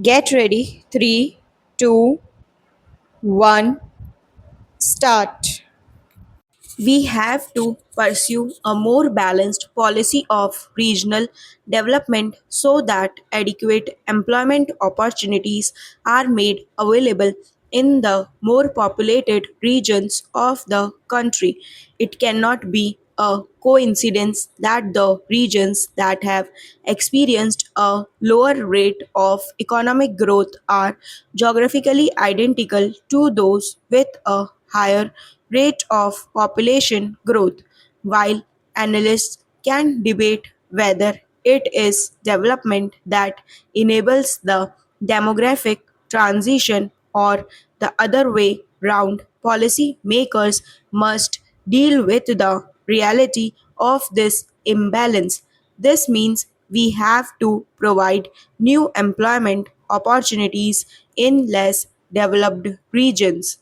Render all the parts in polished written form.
Get ready. Three, two, one, start. We have to pursue a more balanced policy of regional development so that adequate employment opportunities are made available in the more populated regions of the country. It cannot be a coincidence that the regions that have experienced a lower rate of economic growth are geographically identical to those with a higher rate of population growth. While analysts can debate whether it is development that enables the demographic transition or the other way round, policy makers must deal with the reality of this imbalance. This means we have to provide new employment opportunities in less developed regions.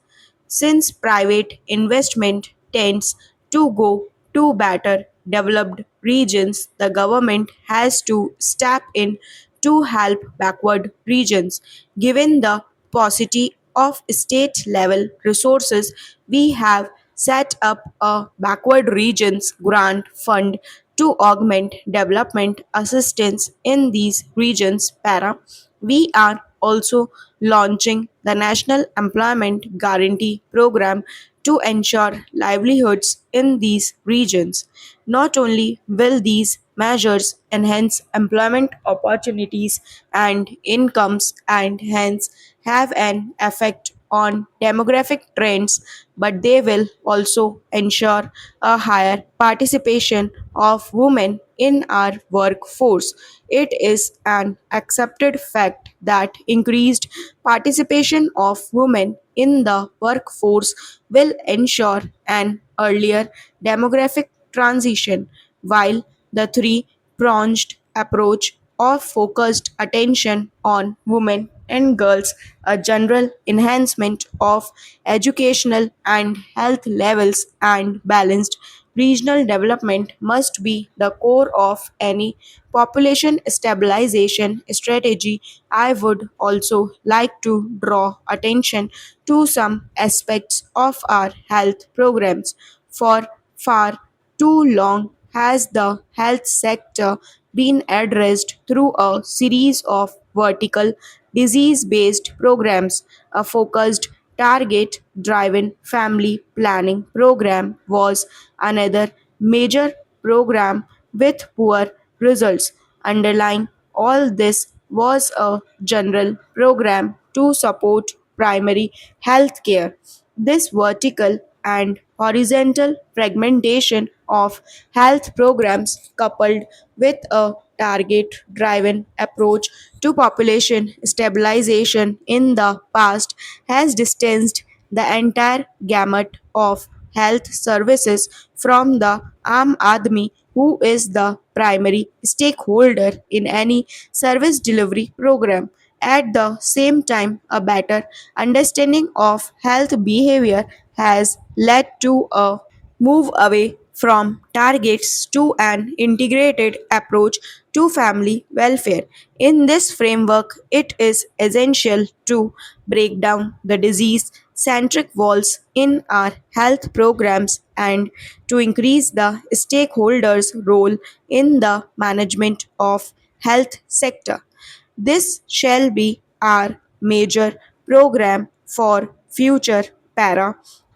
Since private investment tends to go to better developed regions, the government has to step in to help backward regions. Given the paucity of state level resources, we have set up a backward regions grant fund to augment development assistance in these regions. We are also launching the National Employment Guarantee Program to ensure livelihoods in these regions. Not only will these measures enhance employment opportunities and incomes and hence have an effect on demographic trends, but they will also ensure a higher participation of women in our workforce. It is an accepted fact that increased participation of women in the workforce will ensure an earlier demographic transition, while the three pronged approach of focused attention on women and girls, a general enhancement of educational and health levels, and balanced regional development must be the core of any population stabilization strategy. I would also like to draw attention to some aspects of our health programs. For far too long has the health sector been addressed through a series of vertical disease based programs. A focused target driven family planning program was another major program with poor results. Underlying all this was a general program to support primary health care. This vertical and horizontal fragmentation of health programs, coupled with a target driven approach to population stabilization in the past, has distanced the entire gamut of health services from the Aam Aadmi, who is the primary stakeholder in any service delivery program. At the same time, a better understanding of health behavior has led to a move away from targets to an integrated approach to family welfare. In this framework, it is essential to break down the disease centric walls in our health programs and to increase the stakeholders' role in the management of health sector. This shall be our major program for future para.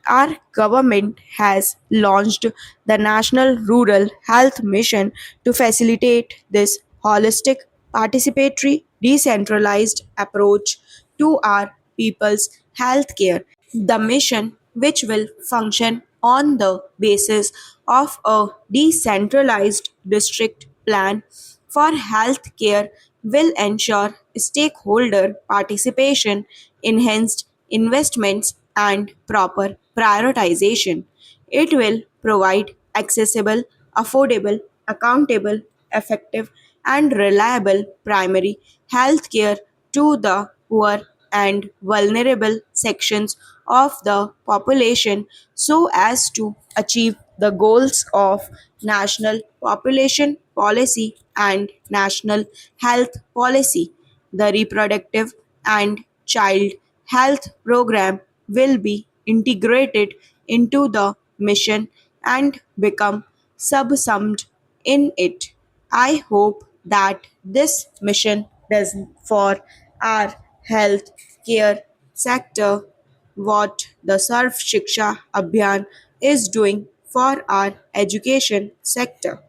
Our government has launched the National Rural Health Mission to facilitate this holistic, participatory, decentralized approach to our people's healthcare. The mission, which will function on the basis of a decentralized district plan for healthcare, will ensure stakeholder participation, enhanced investments, and proper prioritization. It will provide accessible, affordable, accountable, effective, and reliable primary health care to the poor and vulnerable sections of the population so as to achieve the goals of national population policy and national health policy. the reproductive and child health program will be integrated into the mission and become subsumed in it. I hope that this mission does for our health care sector what the Sarv Shiksha Abhiyan is doing for our education sector.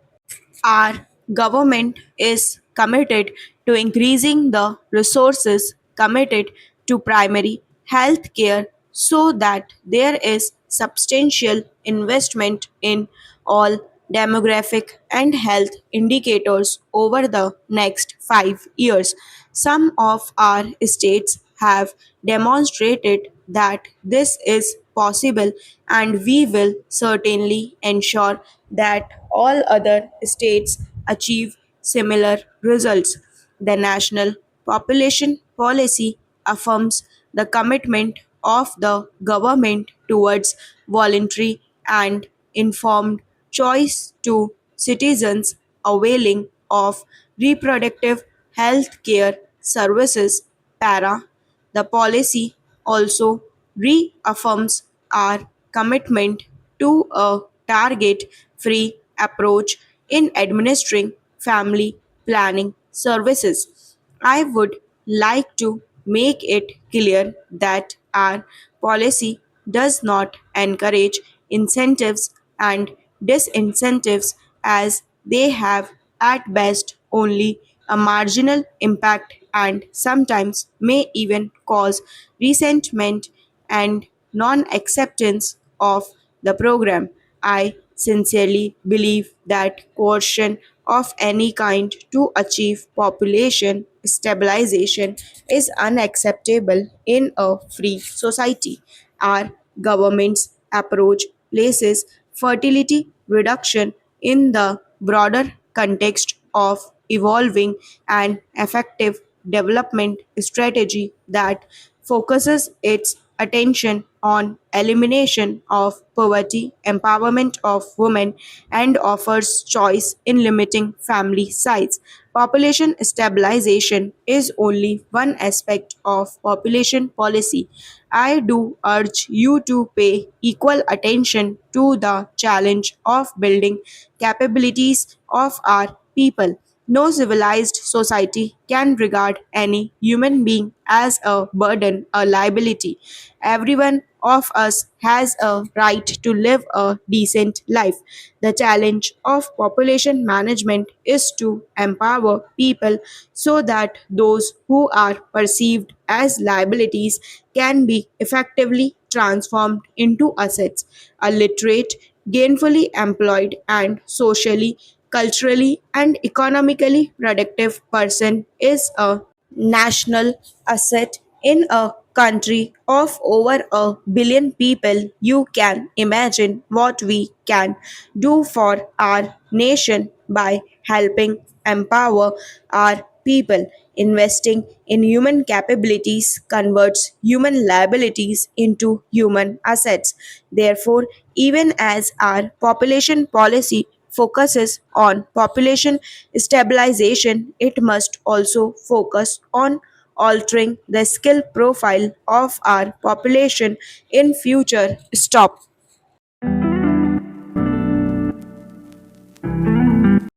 Our government is committed to increasing the resources committed to primary health care so that there is substantial investment in all demographic and health indicators over the next 5 years. Some of our states have demonstrated that this is possible, and we will certainly ensure that all other states achieve similar results. The National Population Policy affirms the commitment of the government towards voluntary and informed choice to citizens availing of reproductive health care services. Para. The policy also reaffirms our commitment to a target free approach in administering family planning services. I would like to make it clear that our policy does not encourage incentives and disincentives, as they have at best only a marginal impact and sometimes may even cause resentment and non acceptance of the program. I sincerely believe that coercion of any kind to achieve population stabilization is unacceptable in a free society. Our government's approach places fertility reduction in the broader context of evolving an effective development strategy that focuses its attention on elimination of poverty, empowerment of women, and offers choice in limiting family size. Population stabilization is only one aspect of population policy. I do urge you to pay equal attention to the challenge of building capabilities of our people. No civilized society can regard any human being as a burden, a liability. Everyone of us has a right to live a decent life. The challenge of population management is to empower people so that those who are perceived as liabilities can be effectively transformed into assets. A literate, gainfully employed, and socially, culturally, and economically productive person is a national asset in a country of over a billion people. You can imagine what we can do for our nation by helping empower our people. Investing in human capabilities converts human liabilities into human assets. Therefore, even as our population policy focuses on population stabilization, it must also focus on altering the skill profile of our population in future. Stop.